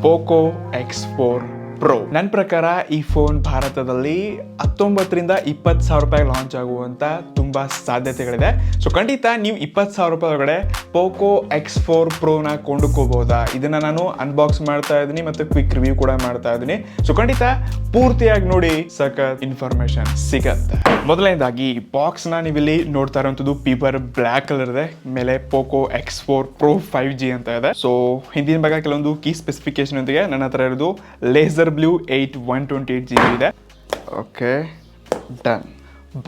POCO X4 Pro. ನನ್ನ ಪ್ರಕಾರ ಈ ಫೋನ್ ಭಾರತದಲ್ಲಿ 19 ರಿಂದ 20 ಸಾವಿರ ರೂಪಾಯಿ ಲಾಂಚ್ ಆಗುವಂತ ತುಂಬಾ ಸಾಧ್ಯತೆಗಳಿದೆ. ಸೊ ಖಂಡಿತ ನೀವು 20 ಸಾವಿರ ರೂಪಾಯಿ ಒಳಗಡೆ POCO X4 Pro ನ ಕೊಂಡುಕೋಬಹುದಾ? ಇದನ್ನ ನಾನು ಅನ್ಬಾಕ್ಸ್ ಮಾಡ್ತಾ ಇದ್ದೀನಿ ಮತ್ತೆ ಕ್ವಿಕ್ ರಿವ್ಯೂ ಕೂಡ ಮಾಡ್ತಾ ಇದ್ದೀನಿ. ಸೊ ಖಂಡಿತ ಪೂರ್ತಿಯಾಗಿ ನೋಡಿ, ಸಖತ್ ಇನ್ಫಾರ್ಮೇಶನ್ ಸಿಗತ್ತೆ. ಮೊದಲನೇದಾಗಿ ಬಾಕ್ಸ್ ನ ನೀವಿಲ್ಲಿ ನೋಡ್ತಾ ಇರುವಂತದ್ದು ಪೇಪರ್ ಬ್ಲಾಕ್ ಕಲರ್ ಇದೆ, ಮೇಲೆ POCO X4 Pro 5G ಅಂತ ಇದೆ. ಸೊ ಹಿಂದಿನ ಭಾಗ ಕೆಲವೊಂದು ಕೀ ಸ್ಪೆಸಿಫಿಕೇಶನ್ ಒಂದಿಗೆ ನನ್ನ ಹತ್ರ ಇರೋದು ಲೇಸರ್ ಬ್ಲೂ 8128GB ಇದೆ. Okay, done.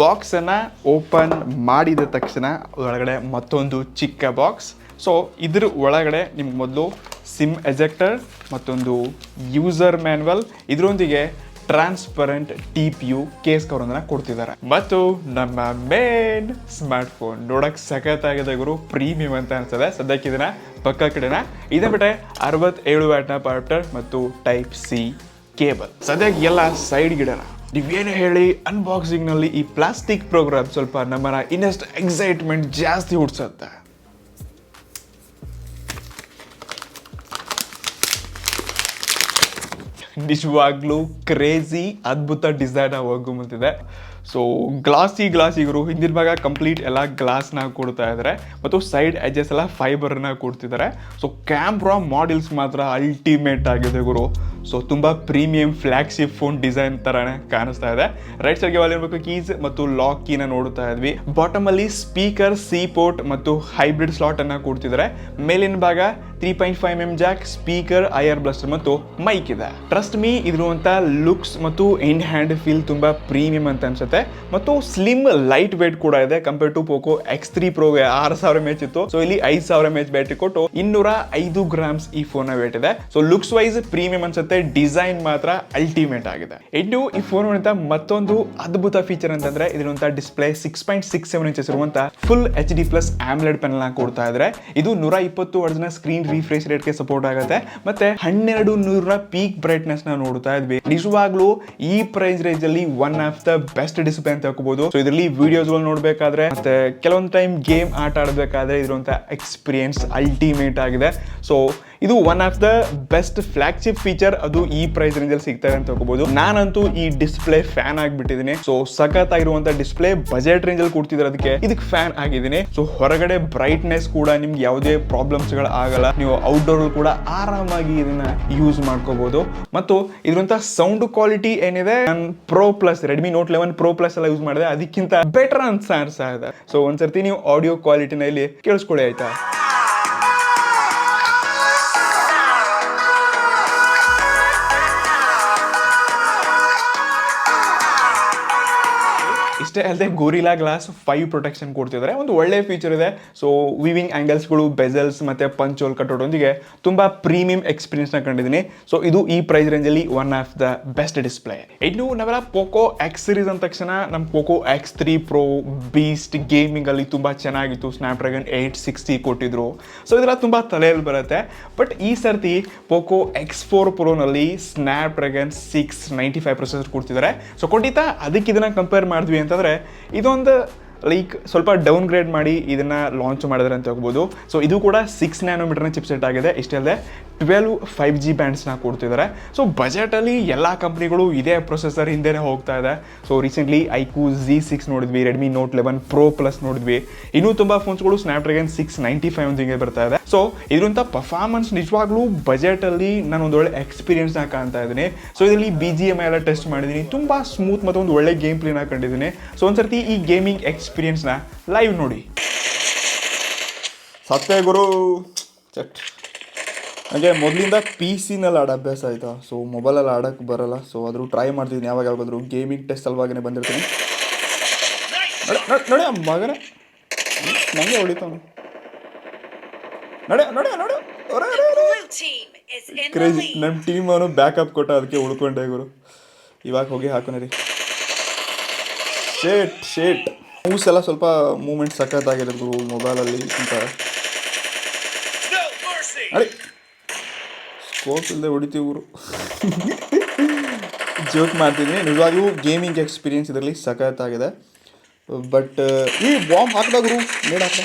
ಬಾಕ್ಸ್ ಅನ್ನ ಓಪನ್ ಮಾಡಿದ ತಕ್ಷಣ ಒಳಗಡೆ ಮತ್ತೊಂದು ಚಿಕ್ಕ ಬಾಕ್ಸ್. ಸೊ ಇದ್ರ ಒಳಗಡೆ ನಿಮ್ಗೆ ಮೊದಲು ಸಿಮ್ ಎಜೆಕ್ಟರ್, ಮತ್ತೊಂದು ಯೂಸರ್ ಮ್ಯಾನ್ಯಲ್, ಇದರೊಂದಿಗೆ ಟ್ರಾನ್ಸ್ಪರೆಂಟ್ TPU ಕೇಸ್ ಕವರನ್ನು ಕೊಡ್ತಿದ್ದಾರೆ. ಮತ್ತು ನಮ್ಮ ಮೇನ್ ಸ್ಮಾರ್ಟ್ ಫೋನ್ ನೋಡಕ್ ಸಖತ್ತಾಗಿದೆ ಗುರು, ಪ್ರೀಮಿಯಂ ಅಂತ ಅನ್ಸದೆ. ಸದ್ಯಕ್ಕೆ ಇದನ್ನ ಪಕ್ಕ ಕಡೆನ ಇದೆ ಬಿಟ್ಟೆ 67 ವ್ಯಾಟ್ನ ಅಡಾಪ್ಟರ್ ಮತ್ತು ಟೈಪ್ ಸಿ ಕೇಬಲ್. ಸದ್ಯಕ್ಕೆ ಎಲ್ಲ ಸೈಡ್ ಗಿಡನ ನೀವೇನು ಹೇಳಿ, ಅನ್ಬಾಕ್ಸಿಂಗ್ ನಲ್ಲಿ ಈ ಪ್ಲಾಸ್ಟಿಕ್ ಪ್ರೋಗ್ರಾಮ್ ಸ್ವಲ್ಪ ನಮ್ಮನ್ನ ಇನ್ನಷ್ಟು ಎಕ್ಸೈಟ್ಮೆಂಟ್ ಜಾಸ್ತಿ ಹುಡ್ಸತ್ತೆ. ನಿಜವಾಗ್ಲೂ ಕ್ರೇಜಿ ಅದ್ಭುತ ಡಿಸೈನ್ ಹೋಗು ಮುಂತಿದೆ. ಸೊ ಗ್ಲಾಸಿ ಗುರು, ಹಿಂದಿನ ಭಾಗ ಕಂಪ್ಲೀಟ್ ಎಲ್ಲ ಗ್ಲಾಸ್ನ ಕೊಡ್ತಾ ಇದ್ದಾರೆ ಮತ್ತು ಸೈಡ್ ಎಜಸ್ ಎಲ್ಲ ಫೈಬರ್ನ ಕೊಡ್ತಿದ್ದಾರೆ. ಸೊ ಕ್ಯಾಮ್ರಾ ಮಾಡೆಲ್ಸ್ ಮಾತ್ರ ಅಲ್ಟಿಮೇಟ್ ಆಗಿದೆ ಗುರು. ಸೊ ತುಂಬ ಪ್ರೀಮಿಯಂ ಫ್ಲಾಗ್ಶಿಪ್ ಫೋನ್ ಡಿಸೈನ್ ತರಾನೇ ಕಾಣಿಸ್ತಾ ಇದೆ. ರೈಟ್ ಸೈಡ್ಗೆ ವಾಲಿರ್ಬೇಕು ಕೀಸ್ ಮತ್ತು ಲಾಕ್ ಕೀನ ನೋಡ್ತಾ ಇದ್ವಿ. ಬಾಟಮ್ ಅಲ್ಲಿ ಸ್ಪೀಕರ್, ಸಿ ಪೋರ್ಟ್ ಮತ್ತು ಹೈಬ್ರಿಡ್ ಸ್ಲಾಟ್ ಅನ್ನ ಕೊಡ್ತಿದ್ದಾರೆ. ಮೇಲಿನ ಭಾಗ 3.5mm jack, speaker, IR blaster ಮತ್ತು ಮೈಕ್ ಇದೆ. ಟ್ರಸ್ಟ್ ಮೀ, ಇರುವಂತ ಲುಕ್ಸ್ ಮತ್ತು ಇನ್ ಹ್ಯಾಂಡ್ ಫೀಲ್ ತುಂಬಾ ಪ್ರೀಮಿಯಂ ಅಂತ ಅನ್ಸುತ್ತೆ. ಮತ್ತು ಸ್ಲಿಮ್ ಲೈಟ್ ವೇಟ್ ಕೂಡ ಇದೆ ಕಂಪೇರ್ ಟು POCO X3 Proಗೆ 6000 mAh ಇತ್ತು. ಸೊ ಇಲ್ಲಿ 5000 mAh ಬ್ಯಾಟರಿ ಕೊಟ್ಟು 205 ಗ್ರಾಮ್ಸ್ ಈ ಫೋನ್ ವೇಟ್ ಇದೆ. ಸೊ ಲುಕ್ಸ್ ವೈಸ್ ಪ್ರೀಮಿಯಂ ಅನ್ಸುತ್ತೆ, ಡಿಸೈನ್ ಮಾತ್ರ ಅಲ್ಟಿಮೇಟ್ ಆಗಿದೆ. ಇನ್ನು ಈ ಫೋನ್ ಮತ್ತೊಂದು ಅದ್ಭುತ ಫೀಚರ್ ಅಂತಂದ್ರೆ ಇದರಂತ ಡಿಸ್ಪ್ಲೇ 6.67 ಇಂಚಸ್ ಇರುವಂತ ಫುಲ್ HD+ AMOLED ಪ್ಯಾನಲ್ ನ ಕೊಡ್ತಾ ಇದ್ರೆ. ಇದು 120 Hz ಸ್ಕ್ರೀನ್ ರಿಫ್ರೆಶ್ ರೇಟ್ ಗೆ ಸಪೋರ್ಟ್ ಆಗುತ್ತೆ. ಮತ್ತೆ 1200 ಪೀಕ್ ಬ್ರೈಟ್ನೆಸ್ ನ ನೋಡ್ತಾ ಇದ್ವಿ. ನಿಜವಾಗ್ಲೂ ಈ ಪ್ರೈಸ್ ರೇಂಜ್ ಅಲ್ಲಿ one of the best display ಅಂತ ಹೇಳ್ಕೋಬಹುದು. ಸೊ ಇದರಲ್ಲಿ ವಿಡಿಯೋಸ್ ನೋಡ್ಬೇಕಾದ್ರೆ ಮತ್ತೆ ಕೆಲವೊಂದು ಟೈಮ್ ಗೇಮ್ ಆಟ ಆಡಬೇಕಾದ್ರೆ ಇರುವಂತ ಎಕ್ಸ್ಪೀರಿಯನ್ಸ್ ಅಲ್ಟಿಮೇಟ್ ಆಗಿದೆ. ಸೊ ಇದು one of the best flagship feature, ಅದು ಈ ಪ್ರೈಸ್ ರೇಂಜ್ ಅಲ್ಲಿ ಸಿಗ್ತಾರೆ ಅಂತ ಹೇಳ್ಕೋಬಹುದು. ನಾನಂತೂ ಈ ಡಿಸ್ಪ್ಲೇ ಫ್ಯಾನ್ ಆಗಿಬಿಟ್ಟಿದ್ದೀನಿ. ಸೊ ಸಖತ್ ಆಗಿರುವಂತ ಡಿಸ್ಪ್ಲೇ ಬಜೆಟ್ ರೇಂಜ್ ಅಲ್ಲಿ ಕೊಡ್ತಿದ್ರೆ ಅದಕ್ಕೆ ಇದಕ್ಕೆ ಫ್ಯಾನ್ ಆಗಿದ್ದೀನಿ. ಸೊ ಹೊರಗಡೆ ಬ್ರೈಟ್ನೆಸ್ ಕೂಡ ನಿಮ್ಗೆ ಯಾವುದೇ ಪ್ರಾಬ್ಲಮ್ಸ್ ಗಳು ಆಗಲ್ಲ. ನೀವು ಔಟ್ಡೋರ್ ಕೂಡ ಆರಾಮಾಗಿ ಇದನ್ನ ಯೂಸ್ ಮಾಡ್ಕೋಬಹುದು. ಮತ್ತು ಇದರಂತ ಸೌಂಡ್ ಕ್ವಾಲಿಟಿ ಏನಿದೆ, ನಾನು Pro Plus Redmi note 11 Pro Plus ಎಲ್ಲ ಯೂಸ್ ಮಾಡಿದೆ, ಅದಕ್ಕಿಂತ ಬೆಟರ್ ಅನ್ಸ್ತಾ ಇದೆ. ಸೊ ಒಂದ್ಸರ್ತಿ ನೀವು ಆಡಿಯೋ ಕ್ವಾಲಿಟಿನ ಇಲ್ಲಿ ಕೇಳಿಸ್ಕೊಳ್ಳಿ ಆಯ್ತಾ. ಇಷ್ಟೇ ಅಲ್ಲದೆ ಗೋರಿಲ್ಲಾ ಗ್ಲಾಸ್ 5 ಪ್ರೊಟೆಕ್ಷನ್ ಕೊಡ್ತಿದ್ದಾರೆ. ಒಂದು ಒಳ್ಳೆ ಫೀಚರ್ ಇದೆ. ಸೊ ವಿವಿಂಗ್ ಆಂಗಲ್ಸ್ಗಳು, ಬೆಜಲ್ಸ್ ಮತ್ತೆ ಪಂಚ್ ಹೋಲ್ ಕಟ್ಔಟ್ ಒಂದಿಗೆ ತುಂಬಾ ಪ್ರೀಮಿಯಂ ಎಕ್ಸ್ಪೀರಿಯನ್ಸ್ ನ ಕಂಡಿದ್ದೀನಿ. ಸೊ ಇದು ಈ ಪ್ರೈಸ್ ರೇಂಜ್ ಅಲ್ಲಿ one of the best display. ಇನ್ನು ನಾವೆಲ್ಲ POCO X ಸೀರೀಸ್ ಅಂದ ತಕ್ಷಣ ನಮ್ಮ POCO X3 Pro beast gaming ಅಲ್ಲಿ ತುಂಬಾ ಚೆನ್ನಾಗಿತ್ತು. Snapdragon 860 ಕೊಟ್ಟಿದ್ರು. ಸೊ ಇದೆಲ್ಲ ತುಂಬಾ ತಲೆಯಲ್ಲಿ ಬರುತ್ತೆ. ಬಟ್ ಈ ಸರ್ತಿ POCO X4 Pro ನಲ್ಲಿ Snapdragon 695 ಪ್ರೊಸೆಸರ್ ಕೊಡ್ತಿದ್ದಾರೆ. ಸೊ ಖಂಡಿತ ಅದಕ್ಕೆ ಇದನ್ನ ಕಂಪೇರ್ ಮಾಡಿದ್ವಿ ಅಂತಂದ್ರೆ ಇದೊಂದು ಲೈಕ್ ಸ್ವಲ್ಪ ಡೌನ್ ಗ್ರೇಡ್ ಮಾಡಿ ಇದನ್ನ ಲಾಂಚ್ ಮಾಡಿದ್ರೆ ಅಂತ ಹೋಗ್ಬೋದು. ಸೊ ಇದು ಕೂಡ 6nm ಚಿಪ್ಸೆಟ್ ಆಗಿದೆ. ಇಷ್ಟೇ ಅಲ್ಲದೆ 12 5G ಬ್ಯಾಂಡ್ಸ್ನ ಕೊಡ್ತಿದ್ದಾರೆ. ಸೊ ಬಜೆಟಲ್ಲಿ ಎಲ್ಲ ಕಂಪ್ನಿಗಳು ಇದೇ ಪ್ರೊಸೆಸರ್ ಹಿಂದೆನೇ ಹೋಗ್ತಾ ಇದೆ. ಸೊ ರೀಸೆಂಟ್ಲಿ iQOO Z6 ನೋಡಿದ್ವಿ, ರೆಡ್ಮಿ ನೋಟ್ 11 Pro Plus ನೋಡಿದ್ವಿ. ಇನ್ನೂ ತುಂಬ ಫೋನ್ಸ್ಗಳು Snapdragon 695 ಒಂದಿಗೆ ಬರ್ತಾ ಇದೆ. ಸೊ ಇದರಂಥ ಪರ್ಫಾರ್ಮೆನ್ಸ್ ನಿಜವಾಗ್ಲೂ ಬಜೆಟಲ್ಲಿ ನಾನು ಒಂದು ಒಳ್ಳೆ ಎಕ್ಸ್ಪೀರಿಯನ್ಸ್ನ ಕಾಣ್ತಾ ಇದ್ದೀನಿ. ಸೊ ಇದರಲ್ಲಿ BGMI ಎಲ್ಲ ಟೆಸ್ಟ್ ಮಾಡಿದ್ದೀನಿ, ತುಂಬ ಸ್ಮೂತ್ ಮತ್ತು ಒಂದು ಒಳ್ಳೆ ಗೇಮ್ ಪ್ಲೇನ ಕಂಡಿದ್ದೀನಿ. ಸೊ ಒಂದ್ಸರ್ತಿ ಈ ಗೇಮಿಂಗ್ ಎಕ್ಸ್ಪೀರಿಯನ್ಸ್ನ ಲೈವ್ ನೋಡಿ. ಸತ್ಯ ಗುರು ಚಟ್. ನನಗೆ ಮೊದಲಿಂದ PC-ನಲ್ಲಿ ಆಡೋ ಅಭ್ಯಾಸ ಆಯಿತಾ. ಸೊ ಮೊಬೈಲಲ್ಲಿ ಆಡೋಕ್ಕೆ ಬರೋಲ್ಲ. ಸೊ ಆದರೂ ಟ್ರೈ ಮಾಡ್ತಿದ್ದೀನಿ, ಯಾವಾಗಾದ್ರೂ ಗೇಮಿಂಗ್ ಟೆಸ್ಟ್ ಸಲುವಾಗಿನೇ ಬಂದಿರ್ತೀನಿ. ನೋಡಿ ಮಗನೇ ನನಗೆ ಹೊಡಿತಾವ. ನೋಡಿ ಕ್ರೇಜಿ. ನಮ್ಮ ಟೀಮ್ ಅವನು ಬ್ಯಾಕಪ್ ಕೊಟ್ಟ, ಅದಕ್ಕೆ ಉಳ್ಕೊಂಡೆ ಗುರು. ಇವಾಗ ಹೋಗಿ ಹಾಕೋಣ ರೀ. ಶೇಟ್ ಮೂವ್ಸ್ ಎಲ್ಲ ಸ್ವಲ್ಪ ಮೂವ್ಮೆಂಟ್ ಸಖತ್ತಾಗಿದೆ ಗುರು ಮೊಬೈಲಲ್ಲಿ ಅಂತ. ಅಡಿ ಸ್ಕೋಪ್ ಇಲ್ಲದೆ ಹೊಡಿತೀವಿ ಗುರು. ಜೋಕ್ ಮಾಡ್ತಿದ್ದೀನಿ. ನಿಜವಾಗ್ಲೂ ಗೇಮಿಂಗ್ ಎಕ್ಸ್ಪೀರಿಯನ್ಸ್ ಇದರಲ್ಲಿ ಸಖತ್ತಾಗಿದೆ. ಬಟ್ ಈ ಬಾಂಬ್ ಹಾಕಿದ ಗುರು, ಮೇಡ್ ಹಾಕ.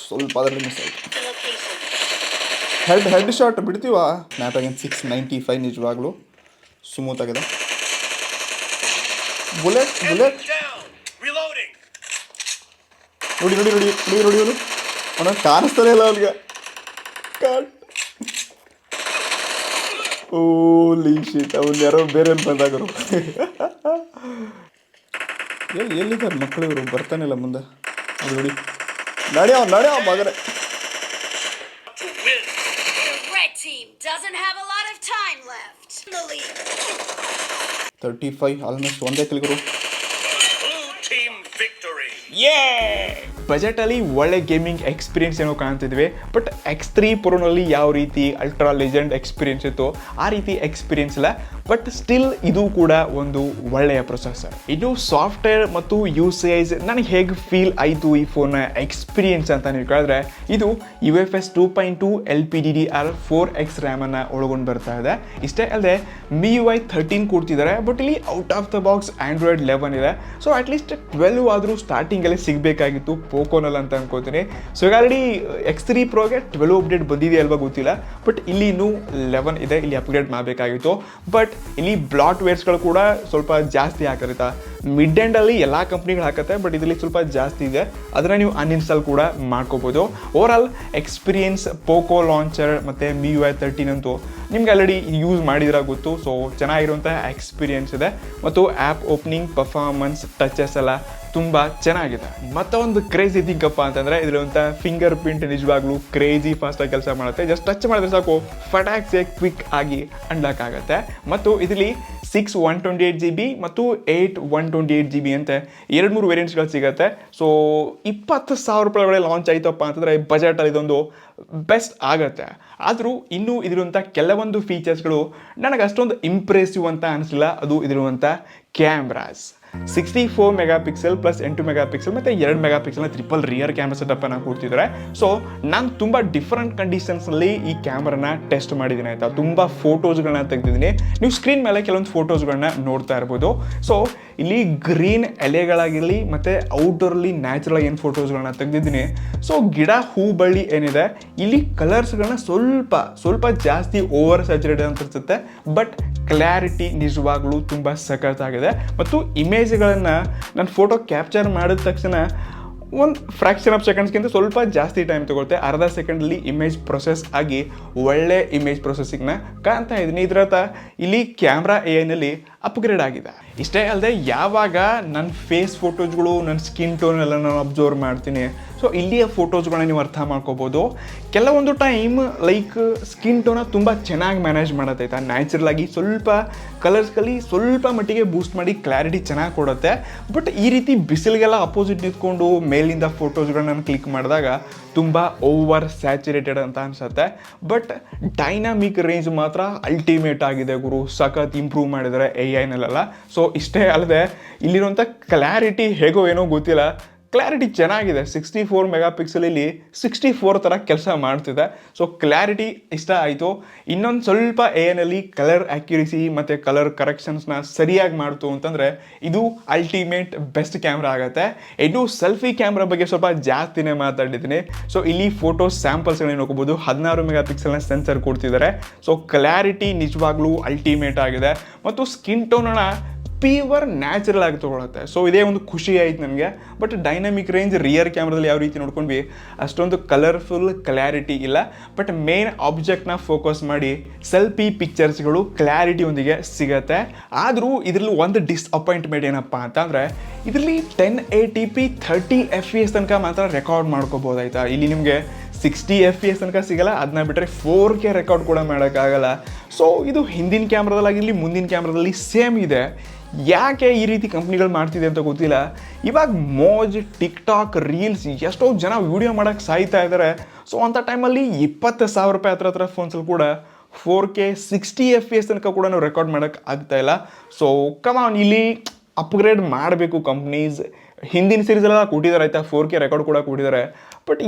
ಸ್ವಲ್ಪ ಅದರಲ್ಲಿ ಮಿಸ್ ಆಯಿತು. Head shot ಬಿಡ್ತೀವ. ಸ್ನ್ಯಾಪ್ಡ್ರ್ಯಾಗನ್ 695 ನಿಜವಾಗ್ಲೂ ಸ್ಮೂತ್ ಆಗಿದೆ. ಬುಲೆಟ್ ನೋಡಿ ಅವನ ಕಾಣಿಸ್ತಾನೆ ಇಲ್ಲ ಅವ್ನಿಗೆ. ಓಲಿ ಶೀಟ್, ಅವ್ನು ಯಾರೋ ಬೇರೆ ಬಂದಾಗರು. ಎಲ್ಲಿದ್ದಾರೆ ಮಕ್ಕಳು ಇವರು? ಬರ್ತಾನಿಲ್ಲ ಮುಂದೆ. ನೋಡಿ ನಡೆಯೋ ಮಗನೇ. 35 ಆಲ್ಮೋಸ್ಟ್ ಒಂದೇ ಕಿಲ್ಗರು. ಬಜೆಟಲ್ಲಿ ಒಳ್ಳೆ ಗೇಮಿಂಗ್ ಎಕ್ಸ್ಪೀರಿಯನ್ಸ್ ಏನೋ ಕಾಣ್ತಿದ್ವಿ. ಬಟ್ X3 Proನಲ್ಲಿ ಯಾವ ರೀತಿ ಅಲ್ಟ್ರಾ ಲೆಜೆಂಡ್ ಎಕ್ಸ್ಪೀರಿಯನ್ಸ್ ಇತ್ತು ಆ ರೀತಿ ಎಕ್ಸ್ಪೀರಿಯನ್ಸ್ ಇಲ್ಲ. ಬಟ್ ಸ್ಟಿಲ್ ಇದು ಕೂಡ ಒಂದು ಒಳ್ಳೆಯ ಪ್ರೊಸೆಸರ್. ಇದು ಸಾಫ್ಟ್ವೇರ್ ಮತ್ತು ಯೂಸೇಜ್ ನನಗೆ ಹೇಗೆ ಫೀಲ್ ಆಯಿತು ಈ ಫೋನ್ನ ಎಕ್ಸ್ಪೀರಿಯನ್ಸ್ ಅಂತ ನೀವು ಕೇಳಿದ್ರೆ, ಇದು UFS 2.2 LPDDR4X ರ್ಯಾಮನ್ನು ಒಳಗೊಂಡು ಬರ್ತಾ ಇದೆ. ಇಷ್ಟೇ ಅಲ್ಲದೆ MIUI 13 ಕೊಡ್ತಿದ್ದಾರೆ. ಬಟ್ ಇಲ್ಲಿ out of the box Android 11 ಇದೆ. ಸೊ ಅಟ್ಲೀಸ್ಟ್ 12 ಆದರೂ ಸ್ಟಾರ್ಟಿಂಗಲ್ಲಿ ಸಿಗಬೇಕಾಗಿತ್ತು ಪೋಕೋನಲ್ಲಿ ಅಂತ ಅನ್ಕೋತೀನಿ. ಸೊ ಈಗ ಆಲ್ರೆಡಿ X3 Proಗೆ 12 ಅಪ್ಡೇಟ್ ಬಂದಿದೆ ಅಲ್ವಾ ಗೊತ್ತಿಲ್ಲ. ಬಟ್ ಇಲ್ಲಿ ಇನ್ನೂ 11 ಇದೆ, ಇಲ್ಲಿ ಅಪ್ಗ್ರೇಡ್ ಮಾಡಬೇಕಾಗಿತ್ತು. ಬಟ್ ಇಲ್ಲಿ ಬ್ಲಾಟ್ ವೇರ್ಸ್ಗಳು ಕೂಡ ಸ್ವಲ್ಪ ಜಾಸ್ತಿ ಹಾಕತ್ತೆ. ಮಿಡ್ ಎಂಡಲ್ಲಿ ಎಲ್ಲ ಕಂಪ್ನಿಗಳು ಹಾಕತ್ತೆ, ಬಟ್ ಇದರಲ್ಲಿ ಸ್ವಲ್ಪ ಜಾಸ್ತಿ ಇದೆ. ಅದನ್ನು ನೀವು ಅನ್ಇನ್ಸ್ಟಾಲ್ ಕೂಡ ಮಾಡ್ಕೋಬೋದು. Over all experience Poco launcher ಮತ್ತು MIUI 13 ಅಂತೂ ನಿಮ್ಗೆ ಆಲ್ರೆಡಿ ಯೂಸ್ ಮಾಡಿದ್ರೆ ಗೊತ್ತು. ಸೊ ಚೆನ್ನಾಗಿರುವಂಥ ಎಕ್ಸ್ಪೀರಿಯನ್ಸ್ ಇದೆ ಮತ್ತು ಆ್ಯಪ್ ಓಪನಿಂಗ್, ಪರ್ಫಾರ್ಮೆನ್ಸ್, ಟಚಸ್ ಎಲ್ಲ ತುಂಬ ಚೆನ್ನಾಗಿದೆ. ಮತ್ತೊಂದು ಕ್ರೇಜಿ ಥಿಂಕಪ್ಪ ಅಂತಂದರೆ ಇದರಂಥ ಫಿಂಗರ್ ಪ್ರಿಂಟ್ ನಿಜವಾಗ್ಲೂ ಕ್ರೇಜಿ ಫಾಸ್ಟಾಗಿ ಕೆಲಸ ಮಾಡುತ್ತೆ. ಜಸ್ಟ್ ಟಚ್ ಮಾಡಿದ್ರೆ ಸಾಕು ಫಟಾಕ್ಸೆ ಕ್ವಿಕ್ ಆಗಿ ಅನ್ಲಾಕ್ ಆಗುತ್ತೆ. ಮತ್ತು ಇದರಲ್ಲಿ 6 128GB ಮತ್ತು 8 128GB ಅಂತ 2-3 ವೇರಿಯಂಟ್ಸ್ಗಳು ಸಿಗುತ್ತೆ. ಸೊ 20,000 ರೂಪಾಯಿ ಒಳಗಡೆ ಲಾಂಚ್ ಆಯ್ತಪ್ಪ ಅಂತಂದರೆ ಬಜೆಟಲ್ಲಿ ಇದೊಂದು ಬೆಸ್ಟ್ ಆಗುತ್ತೆ. ಆದರೂ ಇನ್ನೂ ಇದಿರುವಂಥ ಕೆಲವೊಂದು ಫೀಚರ್ಸ್ಗಳು ನನಗೆ ಅಷ್ಟೊಂದು ಇಂಪ್ರೆಸಿವ್ ಅಂತ ಅನಿಸಲಿಲ್ಲ. ಅದು ಇದಿರುವಂಥ ಕ್ಯಾಮ್ರಾಸ್ 64 ಮೆಗಾಪಿಕ್ಸೆಲ್ ಪ್ಲಸ್ 8 ಮೆಗಾಪಿಕ್ಸೆಲ್ ಮತ್ತು 2 ಮೆಗಾಪಿಕ್ಸೆಲ್ನ ಟ್ರಿಪಲ್ ರಿಯರ್ ಕ್ಯಾಮ್ರಾ ಸೆಟಪ್ಪನ್ನು ಕೊಡ್ತಿದ್ದಾರೆ. ಸೊ ನಾನು ತುಂಬ ಡಿಫ್ರೆಂಟ್ ಕಂಡೀಷನ್ಸ್ನಲ್ಲಿ ಈ ಕ್ಯಾಮ್ರಾನ ಟೆಸ್ಟ್ ಮಾಡಿದ್ದೀನಿ ಆಯಿತಾ. ತುಂಬ ಫೋಟೋಸ್ಗಳನ್ನ ತೆಗೆದಿದ್ದೀನಿ. ನೀವು ಸ್ಕ್ರೀನ್ ಮೇಲೆ ಕೆಲವೊಂದು ಫೋಟೋಸ್ಗಳನ್ನ ನೋಡ್ತಾ ಇರ್ಬೋದು. ಸೊ ಇಲ್ಲಿ ಗ್ರೀನ್ ಎಲೆಗಳಾಗಿರಲಿ ಮತ್ತು ಔಟ್ಡೋರಲ್ಲಿ ನ್ಯಾಚುರಲ್ ಏನು ಫೋಟೋಸ್ಗಳನ್ನ ತೆಗೆದಿದ್ದೀನಿ. ಸೊ ಗಿಡ ಹೂ ಬಳ್ಳಿ ಏನಿದೆ ಇಲ್ಲಿ ಕಲರ್ಸ್ಗಳನ್ನ ಸ್ವಲ್ಪ ಜಾಸ್ತಿ ಓವರ್ ಸ್ಯಾಚುರೇಟೆಡ್ ಅಂತ ಅನಿಸುತ್ತೆ. ಬಟ್ ಕ್ಲಾರಿಟಿ ನಿಜವಾಗ್ಲೂ ತುಂಬ ಸಖತ್ತಾಗಿದೆ. ಮತ್ತು ಇಮೇಜ್ಗಳನ್ನು ನಾನು ಫೋಟೋ ಕ್ಯಾಪ್ಚರ್ ಮಾಡಿದ ತಕ್ಷಣ ಒಂದು ಫ್ರ್ಯಾಕ್ಷನ್ ಆಫ್ ಸೆಕೆಂಡ್ಸ್ಗಿಂತ ಸ್ವಲ್ಪ ಜಾಸ್ತಿ ಟೈಮ್ ತಗೊಳುತ್ತೆ. ಅರ್ಧ ಸೆಕೆಂಡಲ್ಲಿ ಇಮೇಜ್ ಪ್ರೊಸೆಸ್ ಆಗಿ ಒಳ್ಳೆ ಇಮೇಜ್ ಪ್ರೊಸೆಸಿಂಗ್ನ ಕಾಣ್ತಾ ಇದ್ದೀನಿ. ಇದರತ್ತ ಇಲ್ಲಿ ಕ್ಯಾಮ್ರಾ AI ಅಪ್ಗ್ರೇಡ್ ಆಗಿದೆ. ಇಷ್ಟೇ ಅಲ್ಲದೆ ಯಾವಾಗ ನನ್ನ ಫೇಸ್ ಫೋಟೋಸ್ಗಳು, ನನ್ನ ಸ್ಕಿನ್ ಟೋನ್ ಎಲ್ಲ ನಾನು ಅಬ್ಸರ್ವ್ ಮಾಡ್ತೀನಿ. ಸೊ ಇಲ್ಲಿಯ ಫೋಟೋಸ್ಗಳನ್ನ ನೀವು ಅರ್ಥ ಮಾಡ್ಕೋಬೋದು. ಕೆಲವೊಂದು ಟೈಮ್ ಲೈಕ್ ಸ್ಕಿನ್ ಟೋನ ತುಂಬ ಚೆನ್ನಾಗಿ ಮ್ಯಾನೇಜ್ ಮಾಡತ್ತೈತಾ. ನ್ಯಾಚುರಲ್ ಆಗಿ ಸ್ವಲ್ಪ ಕಲರ್ಸ್ಗಳಲ್ಲಿ ಸ್ವಲ್ಪ ಮಟ್ಟಿಗೆ ಬೂಸ್ಟ್ ಮಾಡಿ ಕ್ಲಾರಿಟಿ ಚೆನ್ನಾಗಿ ಕೊಡುತ್ತೆ. ಬಟ್ ಈ ರೀತಿ ಬಿಸಿಲಿಗೆಲ್ಲ ಅಪೋಸಿಟ್ ನಿಂತ್ಕೊಂಡು ಮೇಲಿಂದ ಫೋಟೋಸ್ಗಳನ್ನ ಕ್ಲಿಕ್ ಮಾಡಿದಾಗ ತುಂಬ ಓವರ್ ಸ್ಯಾಚುರೇಟೆಡ್ ಅಂತ ಅನಿಸುತ್ತೆ. ಬಟ್ ಡೈನಾಮಿಕ್ ರೇಂಜ್ ಮಾತ್ರ ಅಲ್ಟಿಮೇಟ್ ಆಗಿದೆ ಗುರು. ಸಖತ್ ಇಂಪ್ರೂವ್ ಮಾಡಿದ್ದಾರೆ AI-ನಲ್ಲೆಲ್ಲ. ಸೊ ಇಷ್ಟೇ ಅಲ್ಲದೆ ಇಲ್ಲಿರುವಂಥ ಕ್ಲಾರಿಟಿ ಹೇಗೋ ಏನೋ ಗೊತ್ತಿಲ್ಲ, ಕ್ಲಾರಿಟಿ ಚೆನ್ನಾಗಿದೆ. 64 ಮೆಗಾಪಿಕ್ಸಲಲ್ಲಿ 64 ಥರ ಕೆಲಸ ಮಾಡ್ತಿದೆ. ಸೊ ಕ್ಲಾರಿಟಿ ಇಷ್ಟ ಆಯಿತು. ಇನ್ನೊಂದು ಸ್ವಲ್ಪ AI-ನಲ್ಲಿ ಕಲರ್ ಆ್ಯಕ್ಯುರೇಸಿ ಮತ್ತು ಕಲರ್ ಕರೆಕ್ಷನ್ಸ್ನ ಸರಿಯಾಗಿ ಮಾಡ್ತು ಅಂತಂದರೆ ಇದು ಅಲ್ಟಿಮೇಟ್ ಬೆಸ್ಟ್ ಕ್ಯಾಮ್ರಾ ಆಗುತ್ತೆ. ಇದು ಸೆಲ್ಫಿ ಕ್ಯಾಮ್ರಾ ಬಗ್ಗೆ ಸ್ವಲ್ಪ ಜಾಸ್ತಿನೇ ಮಾತಾಡಿದ್ದೀನಿ. ಸೊ ಇಲ್ಲಿ ಫೋಟೋ ಸ್ಯಾಂಪಲ್ಸ್ಗಳನ್ನ ನೋಡ್ಕೋಬೋದು. 16 ಮೆಗಾಪಿಕ್ಸೆಲ್ನ ಸೆನ್ಸರ್ ಕೊಡ್ತಿದ್ದಾರೆ. ಸೊ ಕ್ಲಾರಿಟಿ ನಿಜವಾಗ್ಲೂ ಅಲ್ಟಿಮೇಟ್ ಆಗಿದೆ ಮತ್ತು ಸ್ಕಿನ್ ಟೋನನ್ನು ಪ್ಯೂರ್ ನ್ಯಾಚುರಲ್ ಆಗಿ ತೊಗೊಳುತ್ತೆ. ಸೊ ಇದೇ ಒಂದು ಖುಷಿ ಆಯ್ತು ನನಗೆ. ಬಟ್ ಡೈನಾಮಿಕ್ ರೇಂಜ್ ರಿಯರ್ ಕ್ಯಾಮ್ರಾದಲ್ಲಿ ಯಾವ ರೀತಿ ನೋಡ್ಕೊಂಡ್ವಿ ಅಷ್ಟೊಂದು ಕಲರ್ಫುಲ್ ಕ್ಲಾರಿಟಿ ಇಲ್ಲ. ಬಟ್ ಮೇನ್ ಆಬ್ಜೆಕ್ಟ್ನ ಫೋಕಸ್ ಮಾಡಿ ಸೆಲ್ಫಿ ಪಿಕ್ಚರ್ಸ್ಗಳು ಕ್ಲಾರಿಟಿಯೊಂದಿಗೆ ಸಿಗುತ್ತೆ. ಆದರೂ ಇದರಲ್ಲಿ ಒಂದು ಡಿಸಪಾಯಿಂಟ್ಮೆಂಟ್ ಏನಪ್ಪ ಅಂತಂದರೆ ಇದರಲ್ಲಿ 1080p 30 FPS ತನಕ ಮಾತ್ರ ರೆಕಾರ್ಡ್ ಮಾಡ್ಕೋಬೋದಾಯ್ತಾ. ಇಲ್ಲಿ ನಿಮಗೆ 60 FPS ತನಕ ಸಿಗಲ್ಲ. ಅದನ್ನ ಬಿಟ್ಟರೆ 4K ರೆಕಾರ್ಡ್ ಕೂಡ ಮಾಡೋಕ್ಕಾಗಲ್ಲ. ಸೊ ಇದು ಹಿಂದಿನ ಕ್ಯಾಮ್ರಾದಲ್ಲಾಗಿರಲಿ ಮುಂದಿನ ಕ್ಯಾಮ್ರಾದಲ್ಲಿ ಸೇಮ್ ಇದೆ. ಯಾಕೆ ಈ ರೀತಿ ಕಂಪ್ನಿಗಳು ಮಾಡ್ತಿದೆ ಅಂತ ಗೊತ್ತಿಲ್ಲ. ಇವಾಗ ಮೋಜ್, ಟಿಕ್ಟಾಕ್, ರೀಲ್ಸ್ ಎಷ್ಟೋ ಜನ ವೀಡಿಯೋ ಮಾಡೋಕ್ಕೆ ಸಾಯ್ತಾ ಇದ್ದಾರೆ. ಸೊ ಅಂಥ ಟೈಮಲ್ಲಿ 20,000 ರೂಪಾಯಿ ಹತ್ರ ಫೋನ್ಸಲ್ಲಿ ಕೂಡ 4K 60 FPS ತನಕ ಕೂಡ ನಾವು ರೆಕಾರ್ಡ್ ಮಾಡೋಕ್ಕೆ ಆಗ್ತಾಯಿಲ್ಲ. ಸೊ ಕಮಾನ್, ಇಲ್ಲಿ ಅಪ್ಗ್ರೇಡ್ ಮಾಡಬೇಕು ಕಂಪ್ನೀಸ್. ಹಿಂದಿನ ಸೀರೀಸೆಲ್ಲ ಕೊಟ್ಟಿದ್ದಾರೆ ಆಯಿತಾ, 4K ರೆಕಾರ್ಡ್ ಕೂಡ ಕೊಟ್ಟಿದ್ದಾರೆ. ಬಟ್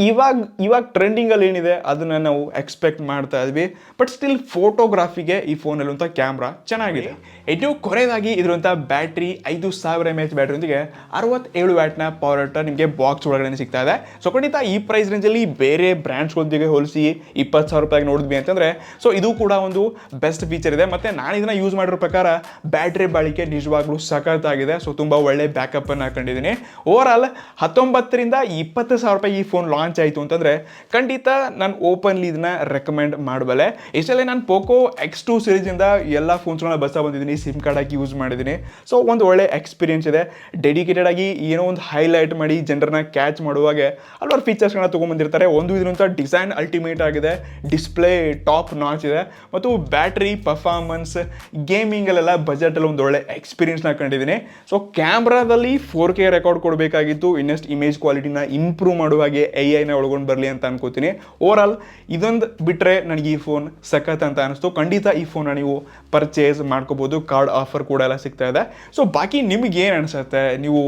ಇವಾಗ ಟ್ರೆಂಡಿಂಗಲ್ಲಿ ಏನಿದೆ ಅದನ್ನು ನಾವು ಎಕ್ಸ್ಪೆಕ್ಟ್ ಮಾಡ್ತಾ ಇದ್ವಿ. ಬಟ್ ಸ್ಟಿಲ್ ಫೋಟೋಗ್ರಾಫಿಗೆ ಈ ಫೋನಲ್ಲಿರುವಂಥ ಕ್ಯಾಮ್ರಾ ಚೆನ್ನಾಗಿದೆ. ಇನ್ನು ಕೊನೆಯದಾಗಿ ಇದರಂಥ ಬ್ಯಾಟ್ರಿ 5000 mAh ಬ್ಯಾಟ್ರಿಯೊಂದಿಗೆ 67 ವ್ಯಾಟ್ನ ಪವರ್ ಹೀಟರ್ ನಿಮಗೆ ಬಾಕ್ಸ್ ಒಳಗಡೆ ಸಿಗ್ತಾ ಇದೆ. ಸೊ ಖಂಡಿತ ಈ ಪ್ರೈಸ್ ರೇಂಜಲ್ಲಿ ಬೇರೆ ಬ್ರ್ಯಾಂಡ್ಸ್ಗಳೊಂದಿಗೆ ಹೋಲಿಸಿ 20,000 ರೂಪಾಯಿಗೆ ನೋಡಿದ್ವಿ ಅಂತಂದರೆ ಸೊ ಇದು ಕೂಡ ಒಂದು ಬೆಸ್ಟ್ ಫೀಚರ್ ಇದೆ. ಮತ್ತು ನಾನು ಇದನ್ನು ಯೂಸ್ ಮಾಡಿರೋ ಪ್ರಕಾರ ಬ್ಯಾಟ್ರಿ ಬಾಳಿಕೆ ನಿಜವಾಗ್ಲೂ ಸಖತ್ತಾಗಿದೆ. ಸೊ ತುಂಬ ಒಳ್ಳೆ ಬ್ಯಾಕಪ್ಪನ್ನು ಹಾಕೊಂಡಿದ್ದೀನಿ. ಓವರಾಲ್ 19ರಿಂದ 20,000 ರೂಪಾಯಿ ಈ ಫೋನ್ ಲಾಂಚ್ ಆಯಿತು ಅಂತಂದರೆ ಖಂಡಿತ ನಾನು ಓಪನ್ಲಿ ಇದನ್ನ ರೆಕಮೆಂಡ್ ಮಾಡಬಲ್ಲೆ. ಇಷ್ಟಲ್ಲೇ ನಾನು ಪೋಕೋ X2 ಸೀರೀಸಿಂದ ಎಲ್ಲ ಫೋನ್ಸ್ಗಳನ್ನ ಬಂದಿದ್ದೀನಿ, ಸಿಮ್ ಕಾರ್ಡ್ ಹಾಕಿ ಯೂಸ್ ಮಾಡಿದ್ದೀನಿ. ಸೊ ಒಂದು ಒಳ್ಳೆ ಎಕ್ಸ್ಪೀರಿಯನ್ಸ್ ಇದೆ. ಡೆಡಿಕೇಟೆಡ್ ಆಗಿ ಏನೋ ಒಂದು ಹೈಲೈಟ್ ಮಾಡಿ ಜನರನ್ನ ಕ್ಯಾಚ್ ಮಾಡುವಾಗೆ ಹಲವಾರು ಫೀಚರ್ಸ್ಗಳನ್ನ ತೊಗೊಂಬಂದಿರ್ತಾರೆ. ಒಂದು ಇದರಂಥ ಡಿಸೈನ್ ಅಲ್ಟಿಮೇಟ್ ಆಗಿದೆ, ಡಿಸ್ಪ್ಲೇ ಟಾಪ್ ನಾಚ್ ಇದೆ, ಮತ್ತು ಬ್ಯಾಟ್ರಿ ಪರ್ಫಾರ್ಮೆನ್ಸ್ ಗೇಮಿಂಗಲ್ಲೆಲ್ಲ ಬಜೆಟಲ್ಲಿ ಒಂದು ಒಳ್ಳೆ ಎಕ್ಸ್ಪೀರಿಯನ್ಸ್ನ ಕಂಡಿದ್ದೀನಿ. ಸೊ ಕ್ಯಾಮ್ರಾದಲ್ಲಿ 4K ರೆಕಾರ್ಡ್ ಕೊಡಬೇಕಾಗಿತ್ತು, ಇನ್ನಷ್ಟು ಇಮೇಜ್ ಕ್ವಾಲಿಟಿನ ಇಂಪ್ರೂವ್ ಮಾಡುವಾಗೆ AI-ನ ಒಳಗೊಂಡು ಬರಲಿ ಅಂತ ಅನ್ಕೋತೀನಿ. ಓವರಾಲ್ ಇದೊಂದು ಬಿಟ್ಟರೆ ನನಗೆ ಈ ಫೋನ್ ಸಖತ್ ಅಂತ ಅನಿಸ್ತು. ಖಂಡಿತ ಈ ಫೋನ್ನ ನೀವು ಪರ್ಚೇಸ್ ಮಾಡ್ಕೋಬೋದು, ಕಾರ್ಡ್ ಆಫರ್ ಕೂಡ ಎಲ್ಲ ಸಿಗ್ತಾ ಇದೆ. ಸೊ ಬಾಕಿ ನಿಮ್ಗೆ ಏನು ಅನಿಸುತ್ತೆ? ನೀವು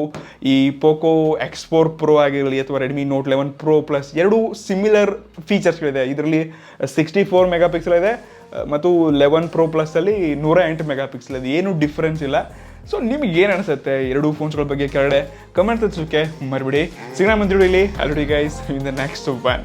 ಈ ಪೋಕೋ X4 Pro ಆಗಿರಲಿ ಅಥವಾ ರೆಡ್ಮಿ ನೋಟ್ 11 Pro Plus ಎರಡು ಸಿಮಿಲರ್ ಫೀಚರ್ಸ್ಗಳಿದೆ. ಇದರಲ್ಲಿ 64 ಮೆಗಾಪಿಕ್ಸೆಲ್ ಇದೆ ಮತ್ತು 11 Pro Plus ಅಲ್ಲಿ 108 ಮೆಗಾಪಿಕ್ಸೆಲ್ ಇದೆ. ಏನು ಡಿಫ್ರೆನ್ಸ್ ಇಲ್ಲ. ಸೊ ನಿಮ್ಗೆ ಏನು ಅನಿಸುತ್ತೆ ಎರಡೂ ಫೋನ್ಸ್ಗಳ ಬಗ್ಗೆ ಕೆಳಗಡೆ ಕಮೆಂಟ್ ತಿಳಿಸೋಕ್ಕೆ ಮರಿಬೇಡಿ. ಸಿಗೋಣ ಮುಂದಿನ ವಿಡಿಯೋಲಿ. ಅಲ್ರಿ guys in the next one.